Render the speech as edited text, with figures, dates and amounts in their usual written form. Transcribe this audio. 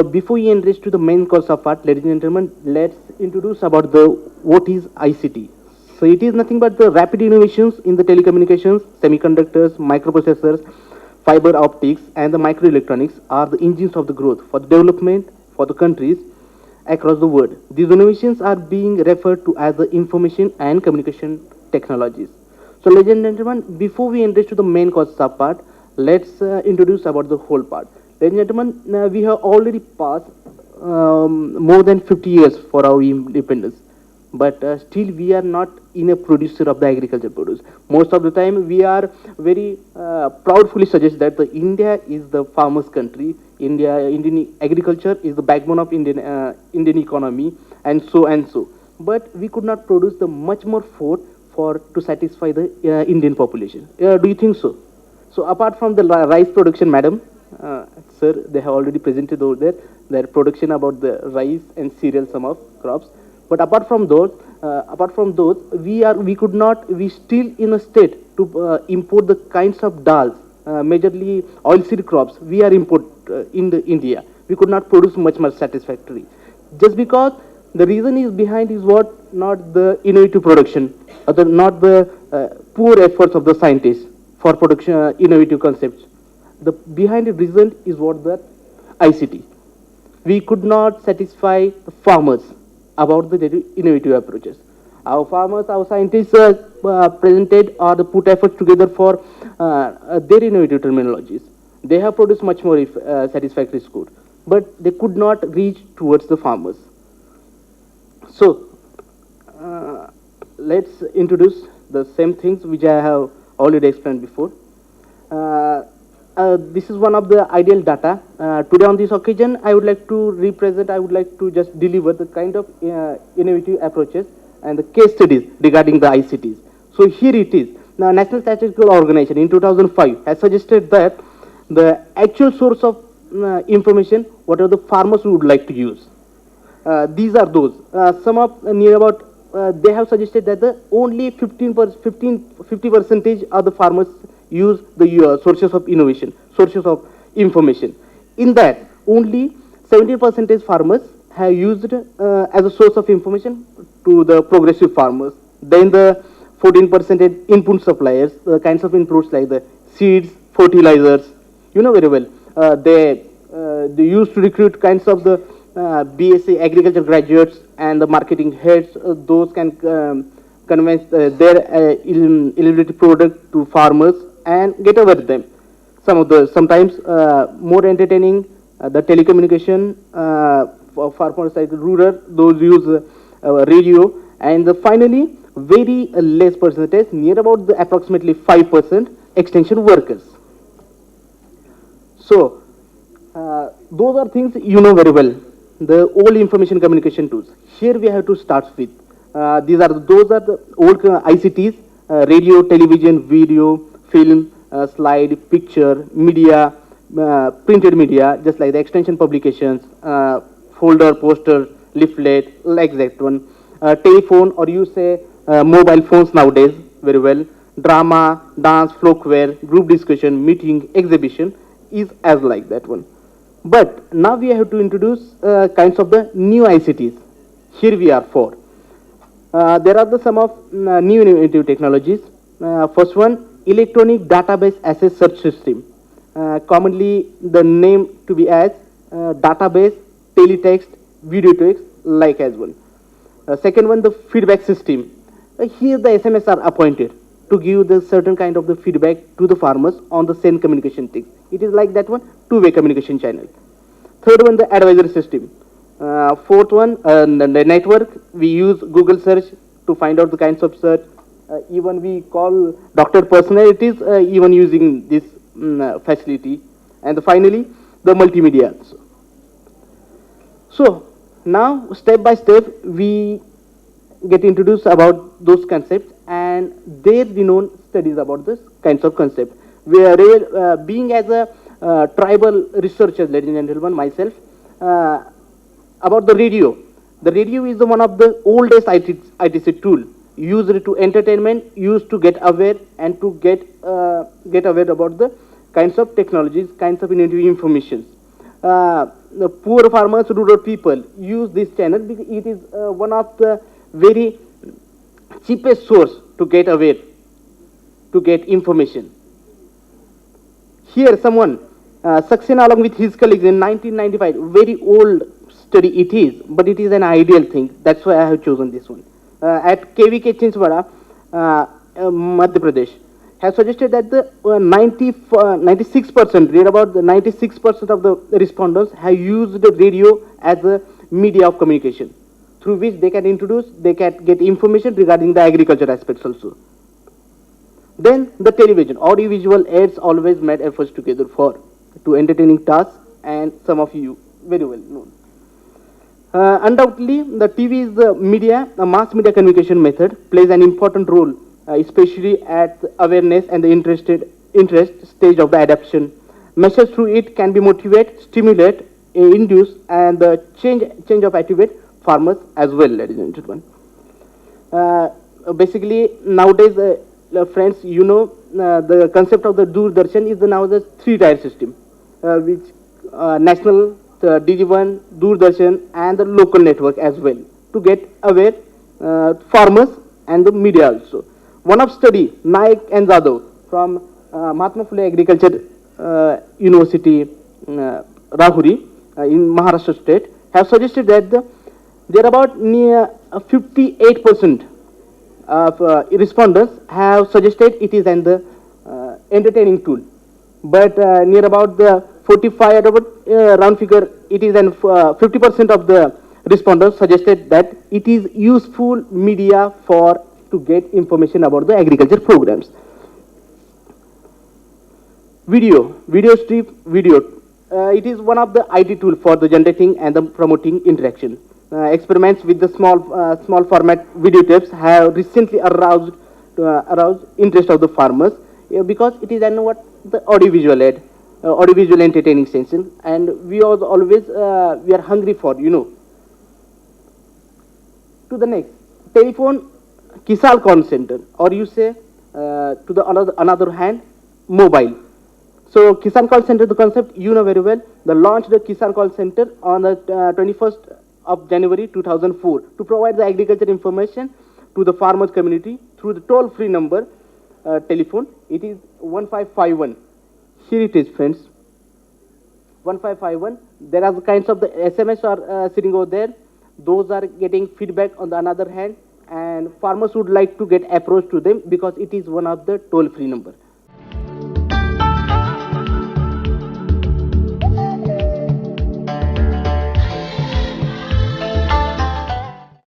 before we enter to the main course of part, ladies and gentlemen, let's introduce about the what is ICT. So it is nothing but the rapid innovations in the telecommunications, semiconductors, microprocessors, fiber optics, and the microelectronics are the engines of the growth for the development for the countries across the world. These innovations are being referred to as the information and communication technologies. So, ladies and gentlemen, before we enter to the main course of part, let's introduce about the whole part. Ladies and gentlemen, we have already passed more than 50 years for our independence, but still we are not in a producer of the agriculture produce. Most of the time, we are very proudly suggest that the India is the farmers' country. Indian agriculture is the backbone of Indian economy, and so and so. But we could not produce the much more food for to satisfy the Indian population. Do you think so? So apart from the rice production, madam, sir, they have already presented over there their production about the rice and cereal, some of crops. But apart from those, we still in a state to import the kinds of dals, majorly oilseed crops. We are import in the India. We could not produce much satisfactory, just because the reason is behind is what, not the innovative production, or not the poor efforts of the scientists for production innovative concepts. The behind the reason is what, the ICT. We could not satisfy the farmers about the innovative approaches. Our farmers, our scientists presented or put efforts together for their innovative terminologies. They have produced much more satisfactory score, but they could not reach towards the farmers. So, let's introduce the same things which I have already explained before. This is one of the ideal data. Today on this occasion, I would like to just deliver the kind of innovative approaches and the case studies regarding the ICTs. So here it is. Now, National Statistical Organization in 2005 has suggested that the actual source of information, what are the farmers would like to use. These are those. Some of near about, they have suggested that the only 50% of the farmers use the sources of innovation, sources of information. In that, only 70% farmers have used as a source of information to the progressive farmers. Then the 14% input suppliers, the kinds of inputs like the seeds, fertilizers, you know very well. They used to recruit kinds of the BSc agriculture graduates and the marketing heads. Those can convince their eligibility product to farmers and get away with them. Sometimes more entertaining, the telecommunication for farmers like rural, those use radio, and finally very less percentage, near about the approximately 5% extension workers. So those are things you know very well. The old information communication tools. Here we have to start with. Those are the old ICTs: radio, television, video, film, slide, picture, media, printed media, just like the extension publications, folder, poster, leaflet, like that one. Telephone, or you say mobile phones nowadays, very well. Drama, dance, folkware, group discussion, meeting, exhibition is as like that one. But now we have to introduce kinds of the new ICTs. Here we are for. There are some of new innovative technologies. First one, electronic database access search system. Commonly the name to be as database, teletext, video text, like as one. Second one, the feedback system. Here the SMS are appointed to give the certain kind of the feedback to the farmers on the same communication things. It is like that one, two-way communication channel. Third one, the advisory system. Fourth one, the network. We use Google search to find out the kinds of search. Even we call doctor personalities even using this facility. And finally, the multimedia. So now, step by step, we get introduced about those concepts and their renowned studies about this kinds of concepts. We are being as a tribal researcher, ladies and gentlemen, myself, about the radio. The radio is one of the oldest ITC tool used to entertainment, used to get aware and to get aware about the kinds of technologies, kinds of innovative information. the poor farmers, rural people use this channel because it is one of the very cheapest source to get aware, to get information. Here someone, Saxena along with his colleagues in 1995, very old study it is, but it is an ideal thing. That's why I have chosen this one. At KVK Chinswara, Madhya Pradesh, has suggested that the 96%, read about the 96% of the respondents have used the radio as a media of communication, through which they can introduce, they can get information regarding the agriculture aspects also. Then the television, audiovisual aids always made efforts together for to entertaining tasks, and some of you very well known. Undoubtedly, the TV is the media, a mass media communication method, plays an important role, especially at awareness and the interest stage of the adoption. Messages through it can be motivate, stimulate, induce, and change of activate farmers as well, ladies and gentlemen. Basically, nowadays, friends, you know, the concept of the Doordarshan is now the three-tier system, which national, DD1, Doordarshan, and the local network as well, to get aware farmers and the media also. One of study, Naik and Zadav from Mahatma Phule Agriculture University, Rahuri, in Maharashtra state, have suggested that there are about near 58% of respondents have suggested it is an entertaining tool, but near about the 45 round figure, it is an 50% of the respondents suggested that it is useful media for to get information about the agriculture programs. Video strip, it is one of the IT tool for the generating and the promoting interaction. Experiments with the small format videotapes have recently aroused interest of the farmers, because it is the audiovisual ad, audiovisual entertaining sensation, and we are always we are hungry for, you know. To the next, telephone Kisan call center, or you say to the another hand, mobile. So Kisan call center, the concept you know very well. They launched the Kisan call center on the 21st of January 2004 to provide the agriculture information to the farmers community through the toll-free number telephone. It is 1551. Here it is, friends. 1551. There are the kinds of the SMS are sitting over there. Those are getting feedback on the another hand, and farmers would like to get approach to them because it is one of the toll-free number.